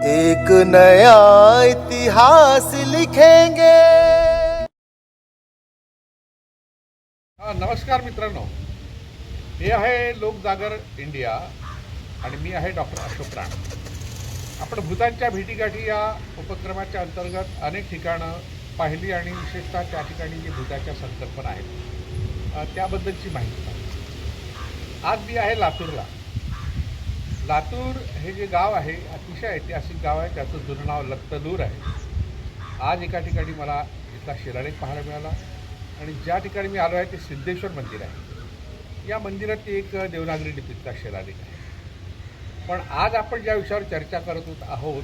एक नया इतिहास लिखेंगे। नमस्कार मित्रांनो, हे आहे लोकजागर इंडिया आणि मी आहे डॉक्टर अशोक राणा. आपण भूतांच्या भेटीगाठी या उपक्रमाच्या अंतर्गत अनेक ठिकाणं पाहिली आणि विशेषतः त्या ठिकाणी जी भूताच्या संकल्पना आहेत त्याबद्दलची माहिती पाहिली. आज मी आहे लातूरला. लातूर हे जे गाव आहे अतिशय ऐतिहासिक गाव आहे. त्याचं जुनं नाव लत्तलूर आहे. आज एका ठिकाणी मला इथला शिलालेख पाहायला मिळाला आणि ज्या ठिकाणी मी आलो आहे ते सिद्धेश्वर मंदिर आहे. या मंदिरात एक देवनागरी लिपीतला शिलालेख आहे. पण आज आपण ज्या विषयावर चर्चा करत आहोत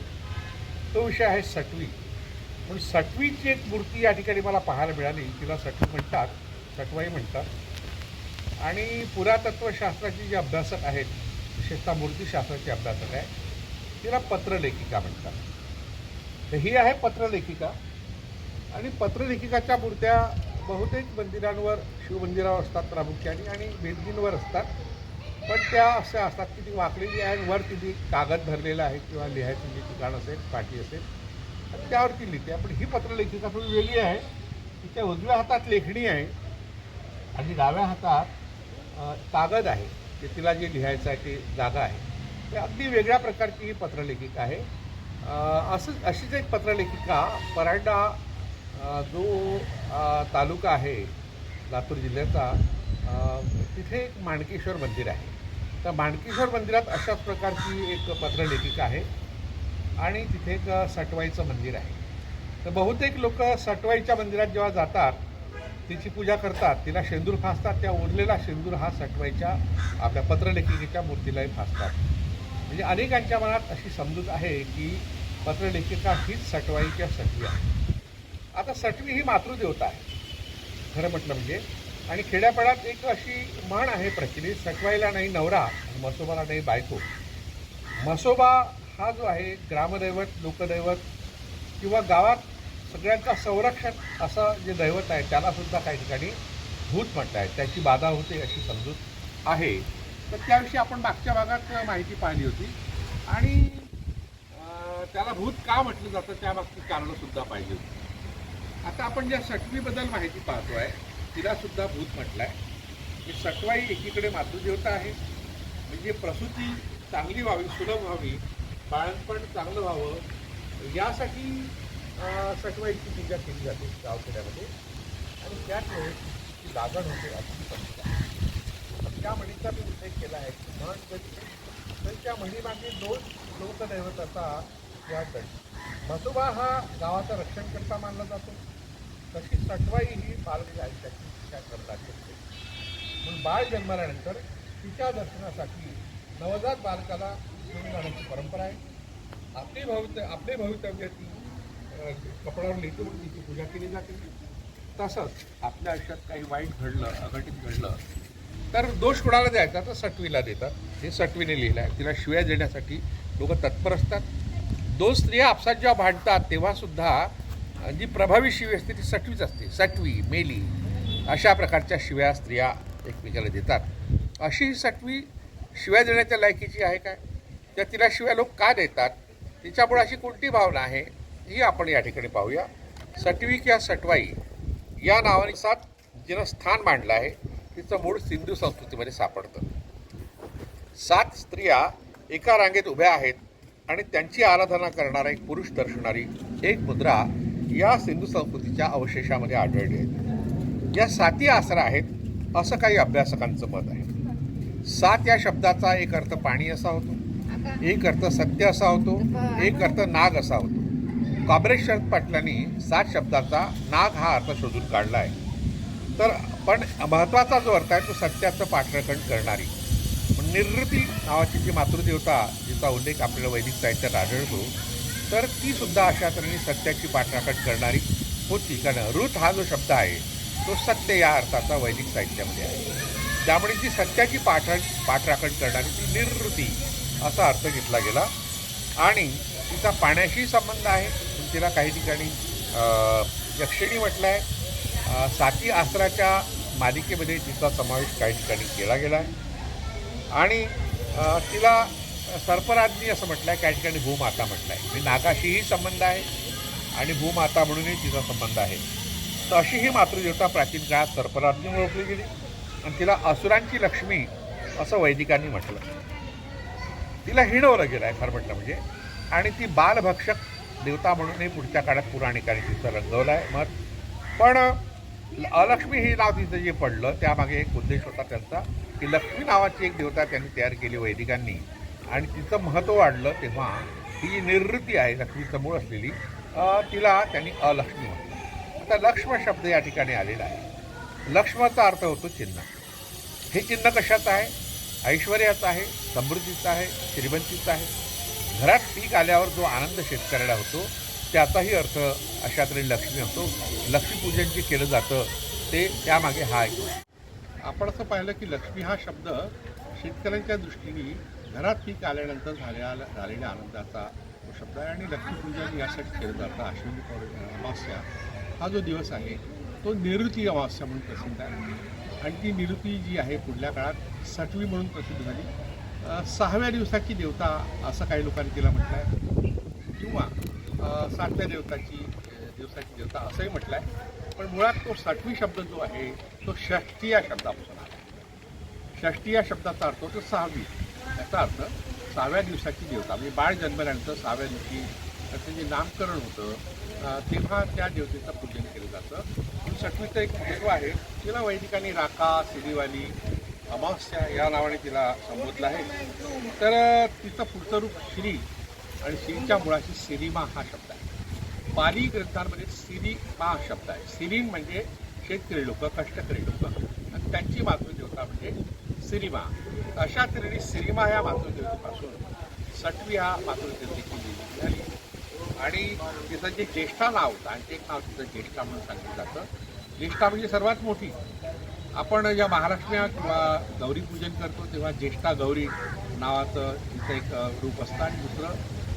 तो विषय आहे सटवी. म्हणून सटवीची एक मूर्ती या ठिकाणी मला पाहायला मिळाली. तिला सटवी म्हणतात, सटवाई म्हणतात. आणि पुरातत्वशास्त्राचे जे अभ्यासक आहेत, विशेषतः मूर्तीशास्त्राचे अभ्यासक आहे, तिला पत्रलेखिका म्हणतात. तर ही आहे पत्रलेखिका. आणि पत्रलेखिकाच्या मूर्त्या बहुतेक मंदिरांवर, शिवमंदिरावर असतात प्रामुख्याने आणि वेदगींवर असतात. पण त्या अशा असतात की ती वाकलेली आहे आणि वर तिने कागद धरलेला आहे किंवा लिहायचं जे ठिकाण असेल, पाठी असेल, आणि त्यावरती लिहिते. पण ही पत्रलेखिका थोडी वेगळी आहे. तिच्या उजव्या हातात लेखणी आहे आणि डाव्या हातात कागद आहे. ते तिला जे लिहायचं आहे ते जागा आहे. ते अगदी वेगळ्या प्रकारची ही पत्रलेखिका आहे. अशीच एक पत्रलेखिका परांडा जो तालुका आहे लातूर जिल्ह्याचा, तिथे एक माणकेश्वर मंदिर आहे. तर माणकेश्वर मंदिरात अशाच प्रकारची एक पत्रलेखिका आहे आणि तिथे एक सटवाईचं मंदिर आहे. तर बहुतेक लोक सटवाईच्या मंदिरात जेव्हा जातात तिची पूजा करतात, तिला शेंदूर फासतात. त्या उरलेला शेंदूर हा सटवाईच्या आपल्या पत्रलेखिकेच्या मूर्तीलाही फासतात. म्हणजे अनेकांच्या मनात अशी समजूत आहे की पत्रलेखिका हीच सटवाई किंवा सटवी आहे. आता सटवी ही मातृदेवता आहे खरं म्हटलं म्हणजे. आणि खेड्यापाड्यात एक अशी म्हण आहे प्रचलित, सटवाईला नाही नवरा, म्हसोबाला नाही बायको. म्हसोबा हा जो आहे ग्रामदैवत, लोकदैवत किंवा गावात सगळ्यांचा संरक्षण असं जे दैवत आहे त्यालासुद्धा काही ठिकाणी भूत म्हणत आहेत. त्याची बाधा होते अशी समजूत आहे. तर त्याविषयी आपण मागच्या भागात माहिती पाहिली होती आणि त्याला भूत का म्हटलं जातं त्यामागची कारणंसुद्धा पाहिली होती. आता आपण ज्या सटवीबद्दल माहिती पाहतो आहे तिलासुद्धा भूत म्हटलं आहे. ही सटवाई एकीकडे मातृदेवता आहे, म्हणजे प्रसूती चांगली व्हावी, सुलभ व्हावी, बाळंतपण चांगलं व्हावं यासाठी सटवाईची पूजा केली जाते गावखेड्यामध्ये. आणि त्याच वेळेस ती लागण होते अशी समजतात. त्या म्हणीचा मी उल्लेख केला आहे की म्हण जरी तर त्या म्हणीमागे दोन लोकदैवताचा किंवा दंड. म्हसोबा हा गावाचं रक्षणकर्ता मानला जातो, तशी सटवाई ही बालक आयुष्याची शिक्षा करता शकते. म्हणून बाळ जन्माल्यानंतर तिच्या दर्शनासाठी नवजात बालकाला घेऊन जाण्याची परंपरा आहे. आपले भवितव्य ती कपड्यावर लिहितो म्हणून तिची पूजा केली जाते. तसंच आपल्या आयुष्यात काही वाईट घडलं, अघटित घडलं तर दोष कोणाला द्यायचा तर सटवीला देतात. हे सटवीने लिहिलं आहे. तिला शिव्या देण्यासाठी लोक तत्पर असतात. दोन स्त्रिया आपसात जेव्हा भांडतात तेव्हासुद्धा जी प्रभावी शिवी असते ती सटवीच असते. सटवी, मेली अशा प्रकारच्या शिव्या स्त्रिया एकमेकाला देतात. अशी ही सटवी शिव्या देण्याच्या लायकीची आहे काय? तर तिला शिव्या लोक का देतात, तिच्यामुळे अशी कोणती भावना आहे ही आपण या ठिकाणी पाहूया. सटवी किंवा सटवाई या नावाने जिनं स्थान मांडलं आहे तिचं मूळ सिंधू संस्कृतीमध्ये सापडतं. 7 स्त्रिया एका रांगेत उभ्या आहेत आणि त्यांची आराधना करणारा एक पुरुष दर्शवणारी एक मुद्रा या सिंधू संस्कृतीच्या अवशेषामध्ये आढळली आहे. या 7 आसरा आहेत असं काही अभ्यासकांचं मत आहे. 7 या शब्दाचा एक अर्थ पाणी असा होतो, एक अर्थ सत्य असा होतो, एक अर्थ नाग असा होतो. काबरेश शरद पाटलांनी 7 शब्दाचा नाग हा अर्थ शोधून काढला आहे. तर पण महत्त्वाचा जो अर्थ आहे तो सत्याचं पाठराखण करणारी. निर्वृती नावाची जी मातृदेवता जिचा उल्लेख आपल्याला वैदिक साहित्यात आढळतो, तर ती सुद्धा अशा तऱ्हेने सत्याची पाठराखण करणारी होती. कारण ऋत हा जो शब्द आहे तो सत्य या अर्थाचा वैदिक साहित्यामध्ये आहे. त्यामुळे जी सत्याची पाठराखण करणारी ती निर्वृती असा अर्थ घेतला गेला. आणि तिचा पाण्याशी संबंध आहे. तिला काही ठिकाणी यक्षिणी म्हटलं आहे. 7 आसराच्या मालिकेमध्ये तिचा समावेश काही ठिकाणी केला गेला आहे. आणि तिला सर्पराज्ञी असं म्हटलं आहे, काही ठिकाणी भूमाता म्हटलं आहे. म्हणजे नागाशीही संबंध आहे आणि भूमाता म्हणूनही तिचा संबंध आहे. तर अशी ही मातृदेवता प्राचीन काळात सर्पराज्ञी ओळखली गेली आणि तिला असुरांची लक्ष्मी असं वैदिकांनी म्हटलं. तिला हिणवलं गेलं आहे खरं म्हटलं म्हणजे, आणि ती बालभक्षक देवता म्हणूनही पुढच्या काळात पुराणिकांनी तिचं रंगवलं आहे मत. पण अलक्ष्मी हे नाव तिचं जे पडलं त्यामागे एक उद्देश होता त्यांचा, की लक्ष्मी नावाची एक देवता त्यांनी तयार केली वैदिकांनी आणि तिचं महत्त्व वाढलं तेव्हा ही जी निर्वृत्ती आहे लक्ष्मीचं मूळ असलेली तिला त्यांनी अलक्ष्मी म्हटलं. आता लक्ष्म शब्द या ठिकाणी आलेला आहे. लक्ष्माचा अर्थ होतो चिन्ह. हे चिन्ह कशाचं आहे? ऐश्वर्याचं आहे, समृद्धीचं आहे, श्रीमंतीचं आहे. घरात पीक आल्यावर जो आनंद शेतकऱ्याला होतो त्याचाही अर्थ अशा तऱ्हेने लक्ष्मी होतो. लक्ष्मीपूजन जे केलं जातं ते त्यामागे हा आहे. आपण असं पाहिलं की लक्ष्मी हा शब्द शेतकऱ्यांच्या दृष्टीने घरात पीक आल्यानंतर झालेल्या आनंदाचा तो शब्द आहे आणि लक्ष्मीपूजन यासाठी केलं जातं. अश्विनी अमावस्या हा जो दिवस आहे तो निवृत्ती अमावस्या म्हणून प्रसिद्ध आहे आणि ती निवृत्ती जी आहे पुढल्या काळात सटवी म्हणून प्रसिद्ध झाली. 6व्या दिवसाची देवता असं काही लोकांनी तिला म्हटलं आहे किंवा 7व्या दिवसाची देवता असंही म्हटलं आहे. पण मुळात तो सटवी शब्द जो आहे तो षष्ठी या शब्दापासून आला. षष्ठी या शब्दाचा अर्थ होतो 6वी. याचा अर्थ 6व्या दिवसाची देवता म्हणजे बाळ जन्मल्यानंतर 6व्या दिवशी त्याचं जे नामकरण होतं तेव्हा त्या देवतेचं पूजन केलं जातं. सटवीचं एक महत्त्व आहे. तिला वैदिकांनी राका, सिरीवाली, अमावस्या या नावाने तिला संबोधलं आहे. तर तिचं पुढचं रूप श्री आणि श्रीच्या मुळाशी सिरिमा हा शब्द आहे. पाली ग्रंथांमध्ये सिरिमा हा शब्द आहे. सिरीन म्हणजे शेतकरी लोक, कष्टकरी लोक आणि त्यांची मातृदेवता म्हणजे सिरिमा. अशा तऱ्हेने सिरिमा ह्या मातृदेवतेपासून सटवी ह्या मातृदेवतेची निर्मिती झाली आणि तिचं जे ज्येष्ठा नाव होतं आणि एक नाव तिचं ज्येष्ठा म्हणून सांगितलं जातं. ज्येष्ठा म्हणजे सर्वात मोठी. आपण ज्या महालक्ष्म्या किंवा गौरी पूजन करतो तेव्हा ज्येष्ठा गौरी नावाचं तिचं एक रूप असतं आणि दुसरं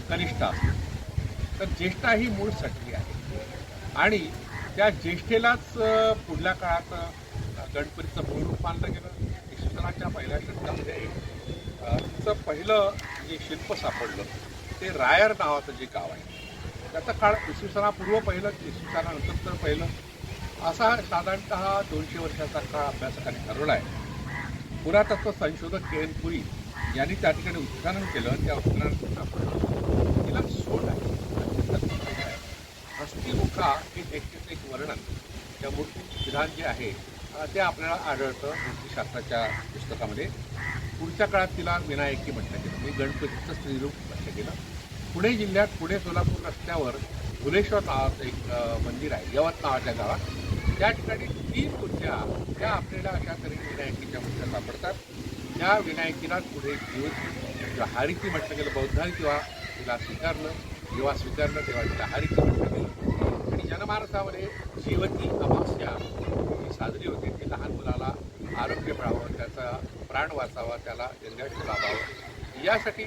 कनिष्ठा असतं. तर ज्येष्ठा ही मूळ सटवी आहे आणि त्या ज्येष्ठेलाच पुढल्या काळात गणपतीचं मूळ रूप मानलं गेलं. इसवी सनाच्या पहिल्या शतकामध्ये तिचं पहिलं जे शिल्प सापडलं ते रायर नावाचं जे गाव आहे त्याचा काळ इसवी सनापूर्व पहिलं, इसवी सनानंतर तर पहिलं असा साधारणतः 200 वर्षाचा काळ अभ्यासकांनी ठरवला आहे. पुरातत्व संशोधक के एन पुरी यांनी त्या ठिकाणी उत्खनन केलं. त्या उत्खननातून आपण तिला सोड आहे हस्तिमुखा हे देखील एक वर्णन त्या मूर्तीचे विधान जे आहे ते आपल्याला आढळतं मूर्तीशास्त्राच्या पुस्तकामध्ये. पुढच्या काळात तिला विनायकी म्हटलं गेलं म्हणजे गणपतीचं स्त्रीरूप म्हटलं गेलं. पुणे जिल्ह्यात पुणे सोलापूर रस्त्यावर भुलेश्वर नावाचं एक मंदिर आहे यवत नावाच्या गावात. त्या ठिकाणी 3 मूर्त्या त्या आपल्याला अशा तऱ्हेने विनायकीच्या मूर्त्या सापडतात. त्या विनायकीला पुढे किंवा हारिती म्हटलं गेलं. बौद्धांनी तेव्हा तिला स्वीकारलं, जेव्हा स्वीकारलं तेव्हा तिला हारिती म्हटलं गेलं. आणि जनमानसामध्ये जीवती अमावस्या जी साजरी होते ती लहान मुलाला आरोग्य मिळावं, त्याचा प्राण वाचावा, त्याला दीर्घायुष्य लाभावं यासाठी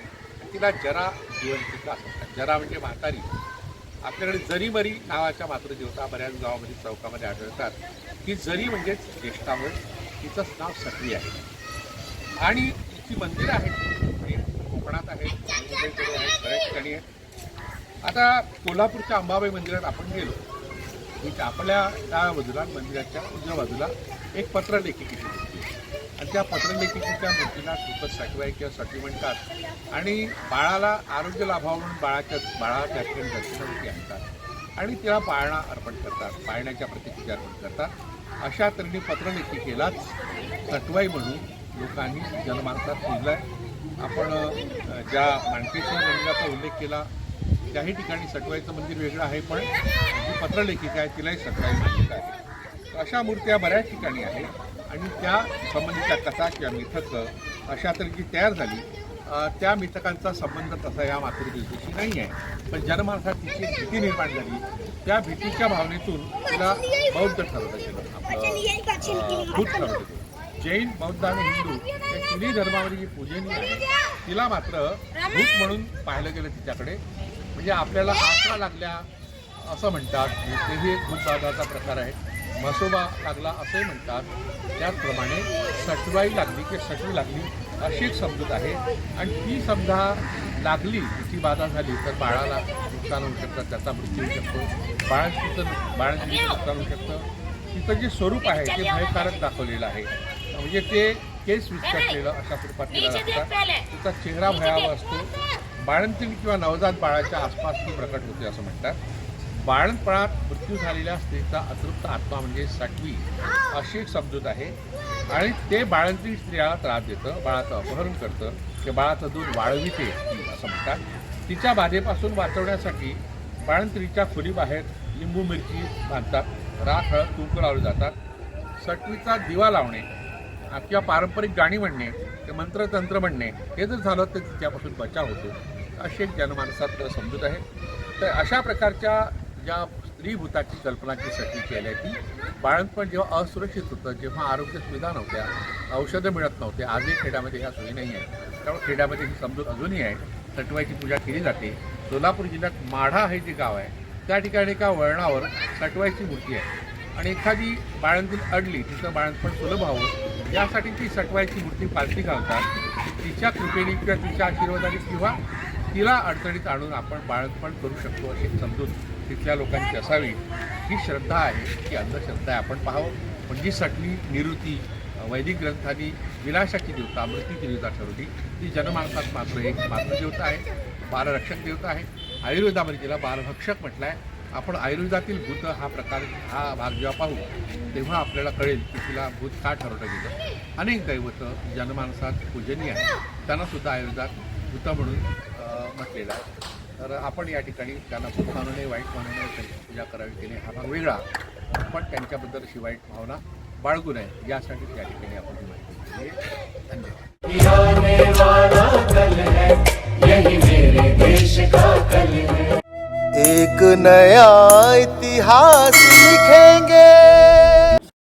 तिला जरा जीवंतिका असतात. जरा म्हणजे म्हातारी. आपल्याकडे जरीमरी नावाच्या मातृदेवता बऱ्याच गावामध्ये चौकामध्ये आढळतात. ही जरी म्हणजेच ज्येष्ठावर तिचंच नाव सटवी आहे आणि तिची मंदिरं आहेत. कोकणात आहेत, मुंबईकडे आहेत, बऱ्याच ठिकाणी आहेत. आता कोल्हापूरच्या अंबाबाई मंदिरात आपण गेलो की आपल्या त्या बाजूला मंदिराच्या उजव्या बाजूला एक पत्रलेखिकेची मूर्ती आणि त्या पत्रलेखिकेच्या मूर्तीला खूपच सटवी आहे किंवा सटवी म्हणतात आणि बाळाला आरोग्य लाभावं म्हणून बाळा त्या ठिकाणी दर्शनावरती आणतात आणि तिला पाळणा अर्पण करतात, पाळण्याच्या प्रतिकृती अर्पण करतात. अशा तऱ्हेने पत्रलेखिकेलाच सटवाई म्हणून लोकांनी जनमानसात पूजलं आहे. आपण ज्या माणकेश्वर मंदिराचा उल्लेख केला त्याही ठिकाणी सटवाईचं मंदिर वेगळं आहे, पण जी पत्रलेखिका आहे तिलाही सटवाई मान्यता आहे. अशा मूर्त्या बऱ्याच ठिकाणी आहेत आणि त्या संबंधीच्या कथा किंवा मिथकं अशा तऱ्हेची तयार झाली. त्या मिथकांचा संबंध तसा या मातृदेवतेशी नाही आहे, पण जनमानसात तिची भीती निर्माण झाली. त्या भीतीच्या भावनेतून तिला बौद्ध ठरवलं गेलं, आपलं भूत ठरवलं गेलं. जैन, बौद्ध आणि हिंदू या तिन्ही धर्मावरील जी पूजनीय आहे तिला मात्र भूत म्हणून पाहिलं गेलं तिच्याकडे. म्हणजे आपल्याला आसरा लागल्या असं म्हणतात, तेही एक भूतबाधाचा प्रकार आहे. म्हसोबा लागला असंही म्हणतात. त्याचप्रमाणे सटवाई लागली की सटवी लागली अशी एक समजूत आहे. आणि ती समजा लागली, तिची बाधा झाली तर बाळाला नुकसान होऊ शकतं, त्याचा मृत्यू होऊ शकतो, बाळाचं नुकसान होऊ शकतं. तिचं जे स्वरूप आहे ते भयकारक दाखवलेलं आहे. म्हणजे ते केस विस्कटलेलं अशा स्वरूपात तिला लागतात. तिचा चेहरा भयावह असतो. बाळंतीण किंवा नवजात बाळाच्या आसपास ती प्रकट होते असं म्हणतात. बाळंतपणात मृत्यू झालेल्या स्त्रीचा अतृप्त आत्मा म्हणजे सटवी अशी एक समजूत आहे. आणि ते बाळंतीण स्त्रियाला त्रास देतं, बाळाचं अपहरण करतं, ते बाळाचं दूध वाळविते असं म्हणतात. तिच्या बाधेपासून वाचवण्यासाठी बाळंतीणीच्या खोलीबाहेर लिंबू मिरची बांधतात, राख हळद कुंकू लावले जातात. सटवीचा दिवा लावणे किंवा पारंपरिक गाणी म्हणणे, ते मंत्रतंत्र म्हणणे हे जर झालं तर तिच्यापासून बचाव होतो अशी एक जनमानसात समजूत आहे. तर अशा प्रकारच्या ज्या स्त्रीभूताची कल्पना जी सटवी केली आहे ती बाळंतपण जेव्हा असुरक्षित होतं, जेव्हा आरोग्य सुविधा नव्हत्या, औषधं मिळत नव्हते, आजही खेड्यामध्ये ह्या सोयी नाही आहे, त्यामुळे खेड्यामध्ये ही समजूत अजूनही आहे. सटवाईची पूजा केली जाते. सोलापूर जिल्ह्यात माढा हे जे गाव आहे त्या ठिकाणी एका वळणावर सटवाईची मूर्ती आहे. आणि एखादी बाळंतीण अडली, तिचं बाळंतपण सुलभ व्हावं यासाठी ती सटवाईची मूर्ती पालखी घालतात. तिच्या कृपेने किंवा तिच्या आशीर्वादाने किंवा तिला अडचणीत आणून आपण बाळंतपण करू शकतो अशी समजूत तिथल्या लोकांची असावी. ही श्रद्धा आहे, ही अंधश्रद्धा आहे. आपण पाहावं म्हणजे सटवी निवृत्ती वैदिक ग्रंथांनी विनाशाची देवता, मृत्यूची देवता ठरवली. ती जनमानसात मात्र एक मातृदेवता आहे, बालरक्षक देवता आहे. आयुर्वेदामध्ये तिला बालभक्षक म्हटलं आहे. आपण आयुर्वेदातील भूत हा भाग जेव्हा पाहू तेव्हा आपल्याला कळेल की तिला भूत का ठरवलं गेलं. अनेक दैवतं जनमानसात पूजनीय आहेत, त्यांनासुद्धा आयुर्वेदात भूत म्हणून म्हटलेलं आहे. तर आपण या ठिकाणी त्यांना भूत मानू नये, वाईट मानू नये, त्यांची पूजा करावी केली हा भाग वेगळा, पण त्यांच्याबद्दल अशी वाईट भावना बाळगू नये यासाठी त्या ठिकाणी आपण ही माहिती दिली आहे. धन्यवाद. एक नया इतिहास लिखे